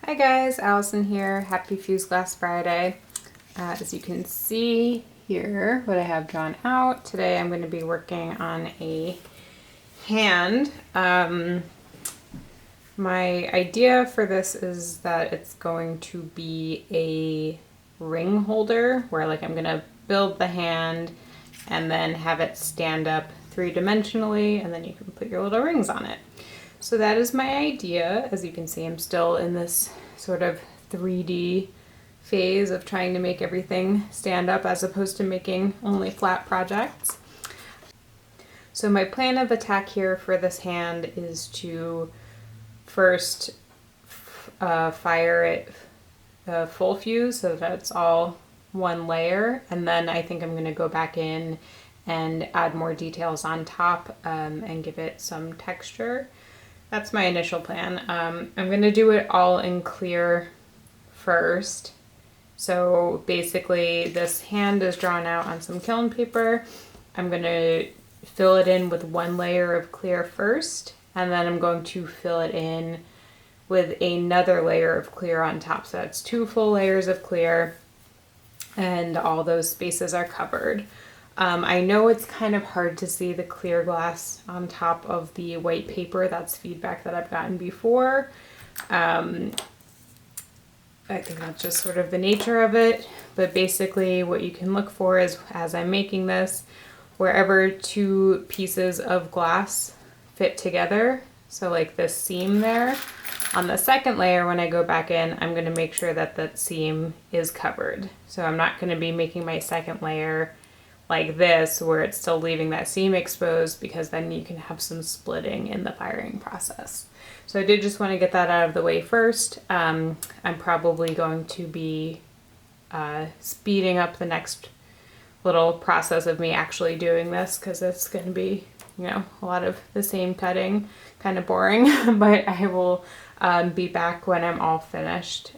Hi guys, Allison here. Happy Fuse Glass Friday. As you can see here, what I have drawn out, today I'm going to be working on a hand. My idea for this is that it's going to be a ring holder where I'm going to build the hand and then have it stand up three-dimensionally, and then you can put your little rings on it. So that is my idea. As you can see, I'm still in this sort of 3D phase of trying to make everything stand up as opposed to making only flat projects. So my plan of attack here for this hand is to first fire it full fuse so that it's all one layer, and then I think I'm going to go back in and add more details on top and give it some texture. That's my initial plan. I'm going to do it all in clear first. So basically this hand is drawn out on some kiln paper. I'm going to fill it in with one layer of clear first, and then I'm going to fill it in with another layer of clear on top. So that's 2 full layers of clear, and all those spaces are covered. I know it's kind of hard to see the clear glass on top of the white paper. That's feedback that I've gotten before. I think that's just sort of the nature of it. But basically what you can look for is, as I'm making this, wherever 2 pieces of glass fit together, so like this seam there, on the second layer when I go back in, I'm going to make sure that that seam is covered. So I'm not going to be making my second layer like this where it's still leaving that seam exposed, because then you can have some splitting in the firing process. So I did just want to get that out of the way first. I'm probably going to be speeding up the next little process of me actually doing this, because it's going to be, you know, a lot of the same cutting, kind of boring, but I will be back when I'm all finished.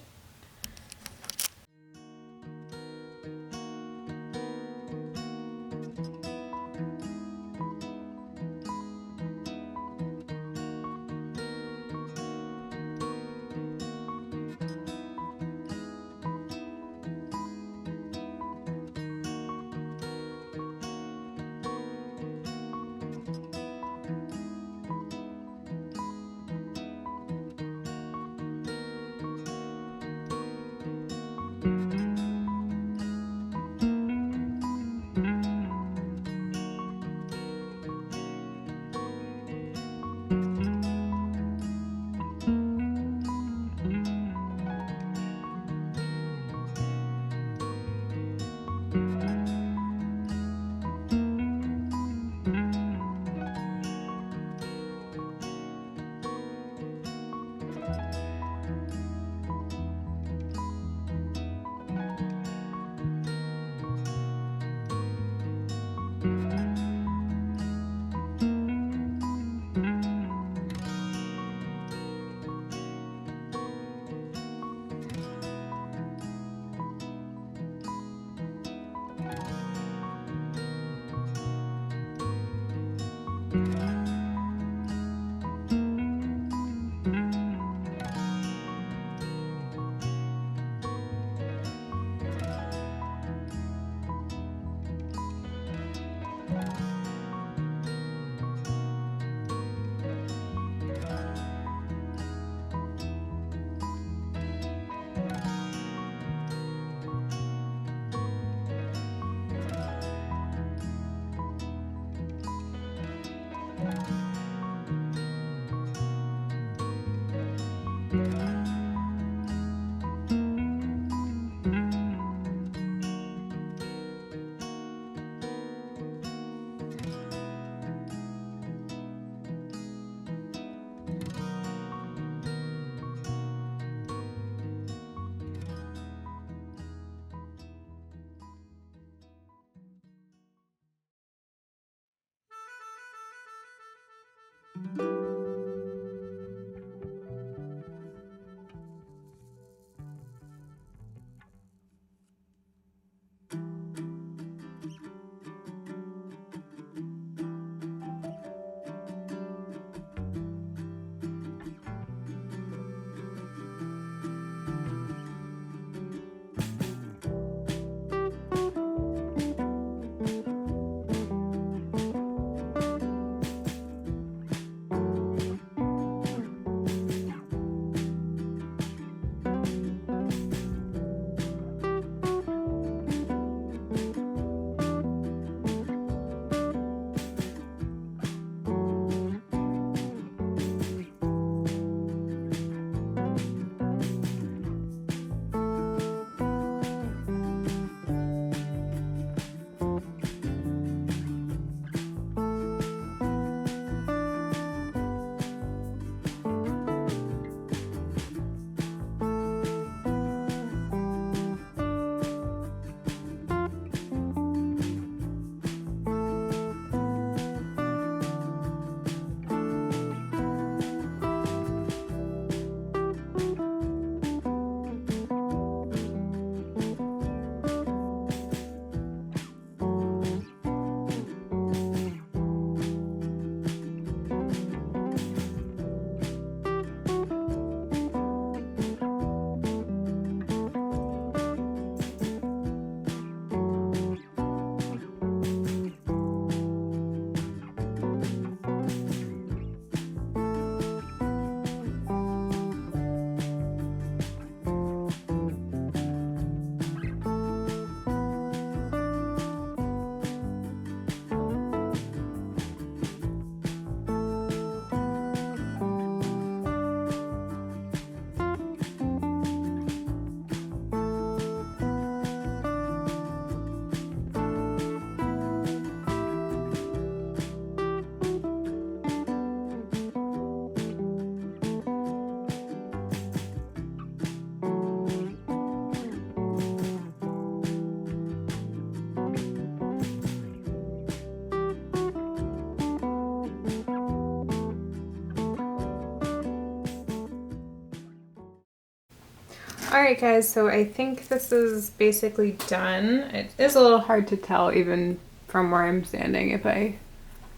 Alright guys, so I think this is basically done. It is a little hard to tell even from where I'm standing if I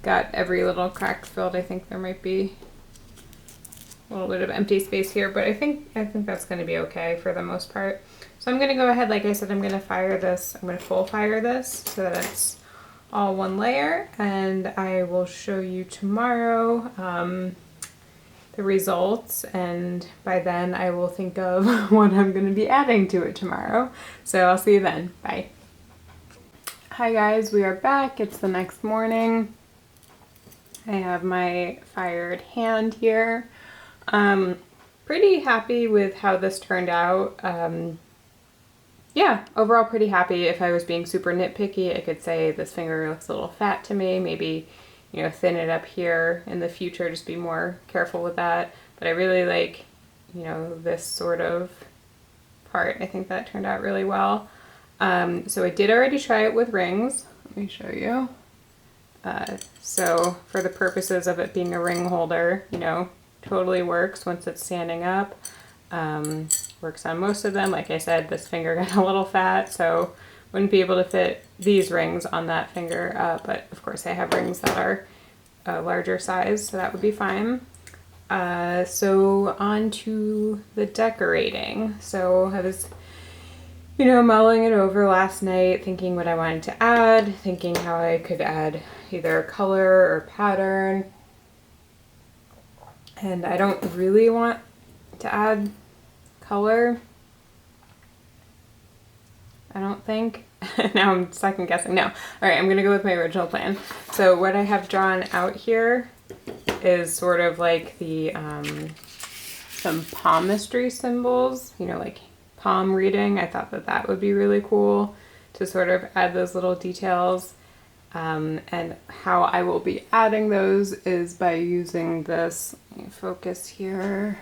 got every little crack filled. I think there might be a little bit of empty space here, but I think that's going to be okay for the most part. So I'm going to go ahead, like I said, I'm going to fire this. I'm going to full fire this so that it's all one layer, and I will show you tomorrow the results, and by then I will think of what I'm going to be adding to it tomorrow. So I'll see you then. Bye. Hi guys, we are back. It's the next morning. I have my fired hand here. Pretty happy with how this turned out. Yeah, overall pretty happy. If I was being super nitpicky, I could say this finger looks a little fat to me. Maybe, you know, thin it up here in the future, just be more careful with that. But I really like, you know, this sort of part. I think that turned out really well. So I did already try it with rings. Let me show you. So for the purposes of it being a ring holder, you know, totally works once it's standing up. Works on most of them. Like I said, this finger got a little fat, so wouldn't be able to fit these rings on that finger, but of course I have rings that are a larger size, so that would be fine. So on to the decorating. So I was, you know, mulling it over last night, thinking what I wanted to add, thinking how I could add either color or pattern. And I don't really want to add color, I don't think. Now I'm second guessing. No. All right, I'm gonna go with my original plan. So what I have drawn out here is sort of like the some palmistry symbols, you know, like palm reading. I thought that that would be really cool to sort of add those little details. And how I will be adding those is by using this. Let me focus here.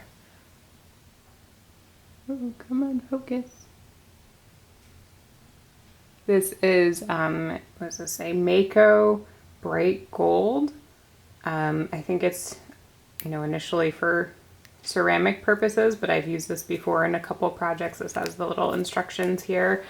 Oh, come on, focus. This is, what does this say? Mako Bright Gold. I think it's, you know, initially for ceramic purposes, but I've used this before in a couple projects. This has the little instructions here.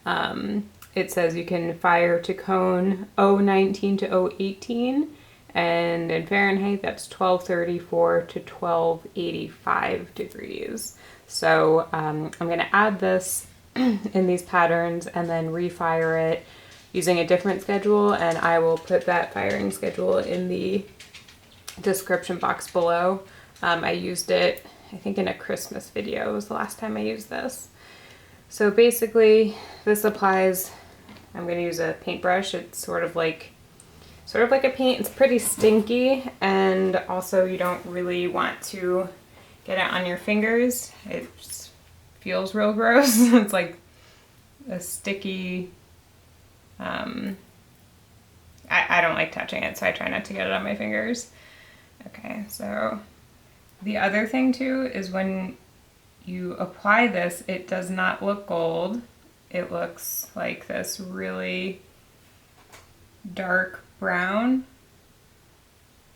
It says you can fire to cone 019 to 018, and in Fahrenheit that's 1234 to 1285 degrees. So I'm going to add this in these patterns and then refire it using a different schedule, and I will put that firing schedule in the description box below. I used it, I think, in a Christmas video was the last time I used this. So basically this applies, I'm going to use a paintbrush. It's sort of like a paint. It's pretty stinky, and also you don't really want to get it on your fingers. It just feels real gross. It's like a sticky, I don't like touching it, so I try not to get it on my fingers. Okay, so the other thing too is when you apply this, it does not look gold. It looks like this really dark brown,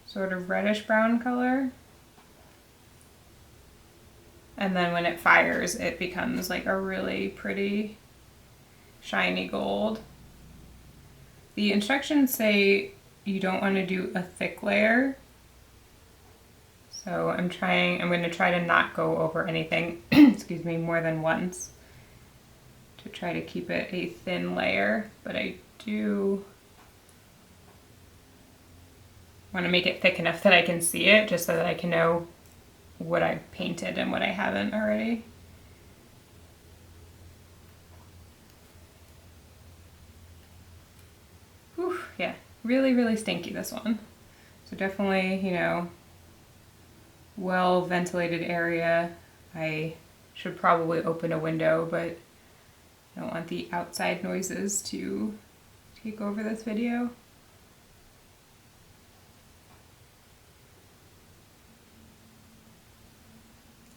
sort of reddish brown color. And then when it fires, it becomes like a really pretty shiny gold. The instructions say you don't want to do a thick layer. So I'm going to try to not go over anything, excuse me, more than once to try to keep it a thin layer, but I do want to make it thick enough that I can see it, just so that I can know what I've painted and what I haven't already. Whew, yeah, really, really stinky, this one. So definitely, you know, well ventilated area. I should probably open a window, but I don't want the outside noises to take over this video.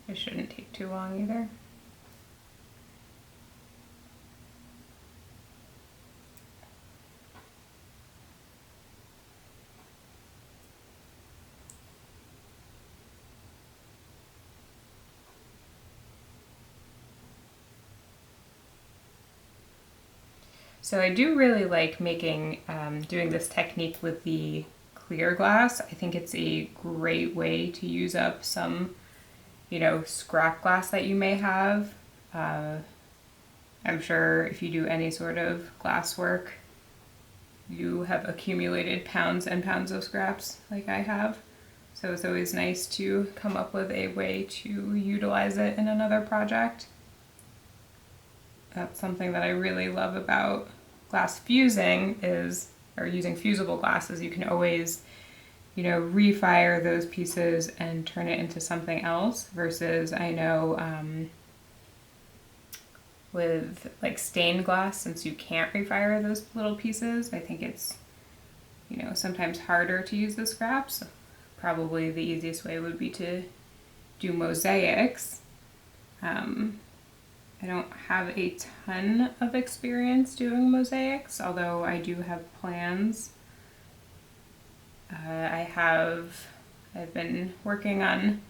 It shouldn't take too long either. So I do really like making, doing this technique with the clear glass. I think it's a great way to use up some, scrap glass that you may have. I'm sure if you do any sort of glass work, you have accumulated pounds and pounds of scraps like I have. So it's always nice to come up with a way to utilize it in another project. That's something that I really love about glass fusing or using fusible glasses, you can always, refire those pieces and turn it into something else versus I know with like stained glass, since you can't refire those little pieces, I think it's, sometimes harder to use the scraps. Probably the easiest way would be to do mosaics. I don't have a ton of experience doing mosaics, although I do have plans. I've been working on,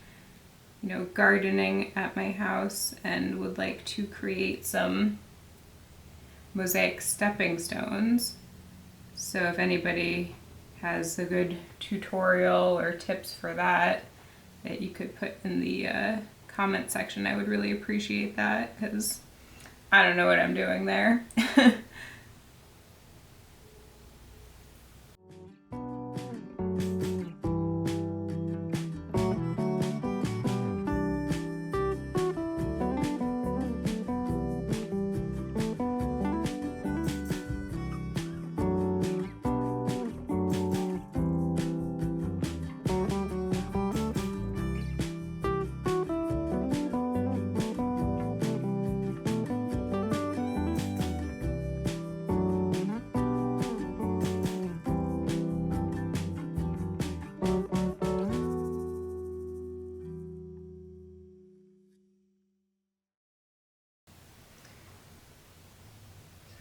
gardening at my house and would like to create some mosaic stepping stones. So if anybody has a good tutorial or tips for that you could put in the comment section, I would really appreciate that, because I don't know what I'm doing there.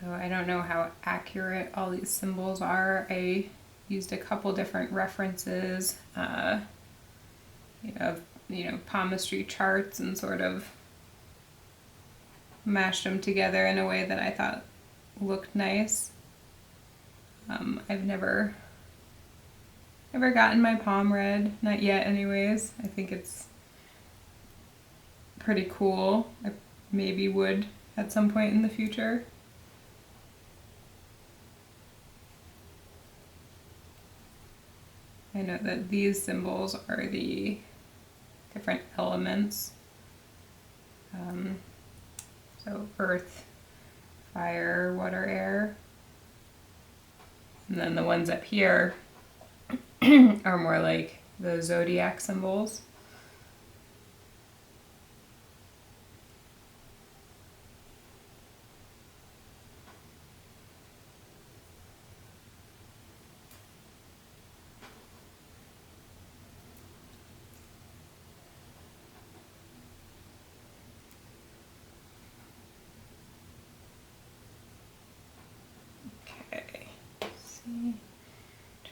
So I don't know how accurate all these symbols are. I used a couple different references, palmistry charts, and sort of mashed them together in a way that I thought looked nice. I've never gotten my palm read, not yet anyways. I think it's pretty cool. I maybe would at some point in the future. I know that these symbols are the different elements. So earth, fire, water, air. And then the ones up here are more like the zodiac symbols.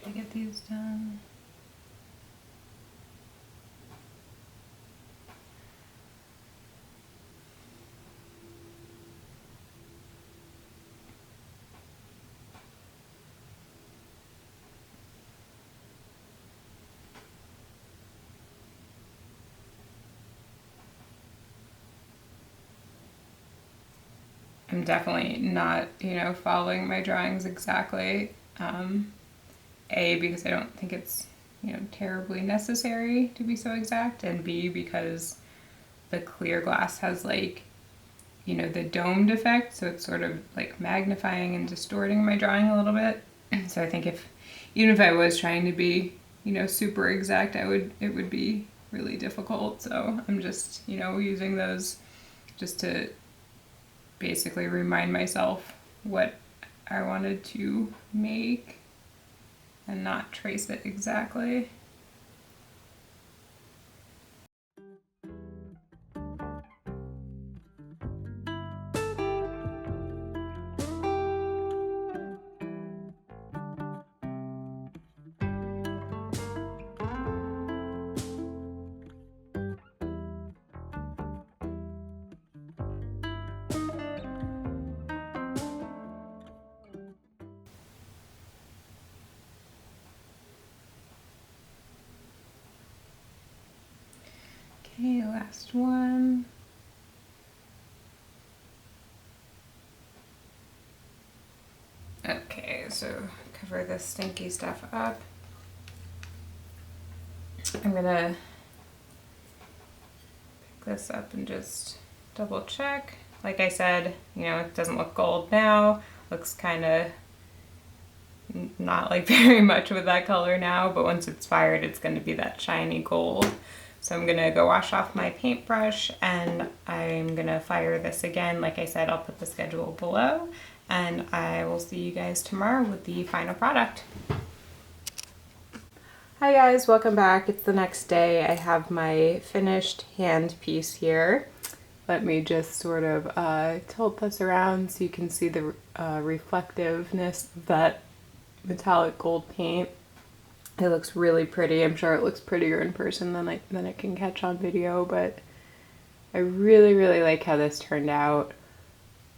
Try to get these done. I'm definitely not, following my drawings exactly. A, because I don't think it's, terribly necessary to be so exact, and B, because the clear glass has the domed effect, so it's sort of like magnifying and distorting my drawing a little bit. So I think even if I was trying to be, super exact, it would be really difficult. So I'm just, using those just to basically remind myself what I wanted to make and not trace it exactly. Okay, last one. Okay, so cover this stinky stuff up. I'm gonna pick this up and just double check. Like I said, you know, it doesn't look gold now. Looks kind of not like very much with that color now, but once it's fired, it's gonna be that shiny gold. So I'm gonna go wash off my paintbrush and I'm gonna fire this again. Like I said, I'll put the schedule below and I will see you guys tomorrow with the final product. Hi guys, welcome back. It's the next day. I have my finished hand piece here. Let me just sort of tilt this around so you can see the reflectiveness of that metallic gold paint. It looks really pretty. I'm sure it looks prettier in person than it can catch on video, but I really, really like how this turned out.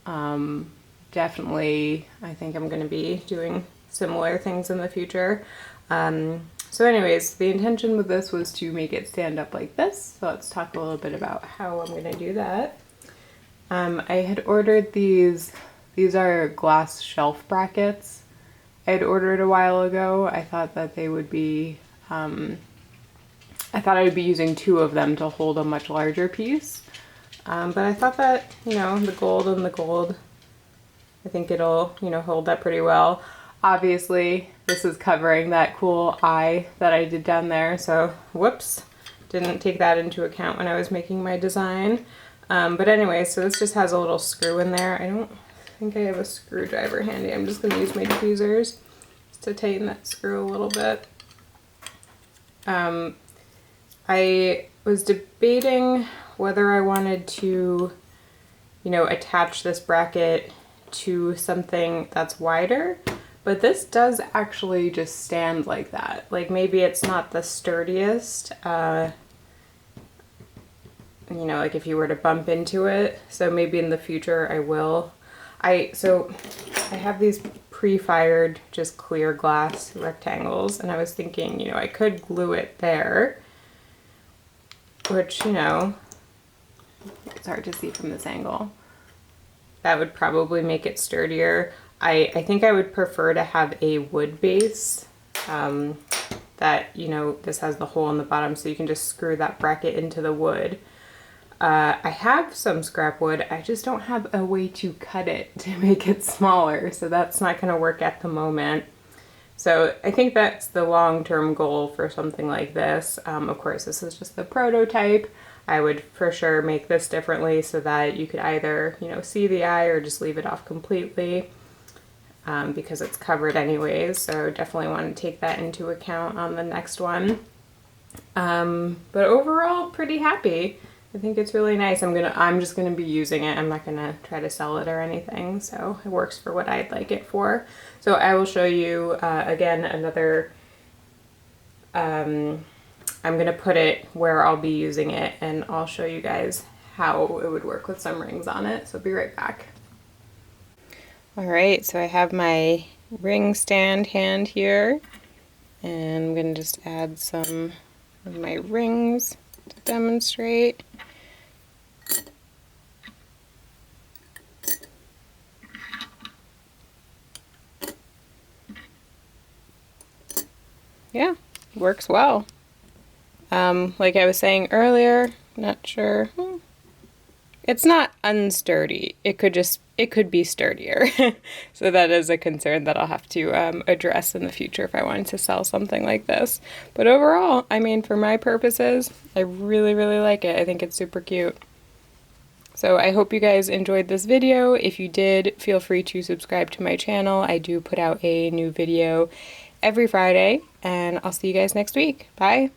Definitely, I think I'm going to be doing similar things in the future. So anyways, the intention with this was to make it stand up like this. So let's talk a little bit about how I'm going to do that. I had ordered these are glass shelf brackets. I had ordered a while ago. I thought that they would be, I thought I would be using 2 of them to hold a much larger piece. But I thought that, you know, the gold and the gold, I think it'll, you know, hold that pretty well. Obviously, this is covering that cool eye that I did down there, so whoops, didn't take that into account when I was making my design. But anyway, so this just has a little screw in there. I don't think I have a screwdriver handy. I'm just going to use my tweezers to tighten that screw a little bit. I was debating whether I wanted to, you know, attach this bracket to something that's wider. But this does actually just stand like that. Like maybe it's not the sturdiest, you know, like if you were to bump into it. So maybe in the future I will. So I have these pre-fired just clear glass rectangles and I was thinking, you know, I could glue it there, which, you know, it's hard to see from this angle. That would probably make it sturdier. I think I would prefer to have a wood base that, you know, this has the hole in the bottom so you can just screw that bracket into the wood. I have some scrap wood, I just don't have a way to cut it to make it smaller, so that's not going to work at the moment. So I think that's the long-term goal for something like this. Of course, this is just the prototype. I would for sure make this differently so that you could either, you know, see the eye or just leave it off completely. Because it's covered anyways, so definitely want to take that into account on the next one. But overall, pretty happy. I think it's really nice. I'm just gonna be using it. I'm not gonna try to sell it or anything, so it works for what I'd like it for. So I will show you again another. I'm gonna put it where I'll be using it, and I'll show you guys how it would work with some rings on it. So be right back. Alright, so I have my ring stand hand here, and I'm going to just add some of my rings to demonstrate. Yeah, works well. Like I was saying earlier, not sure. It's not unsturdy. It could be sturdier. So that is a concern that I'll have to address in the future if I wanted to sell something like this. But overall, I mean, for my purposes, I really, really like it. I think it's super cute. So I hope you guys enjoyed this video. If you did, feel free to subscribe to my channel. I do put out a new video every Friday, and I'll see you guys next week. Bye!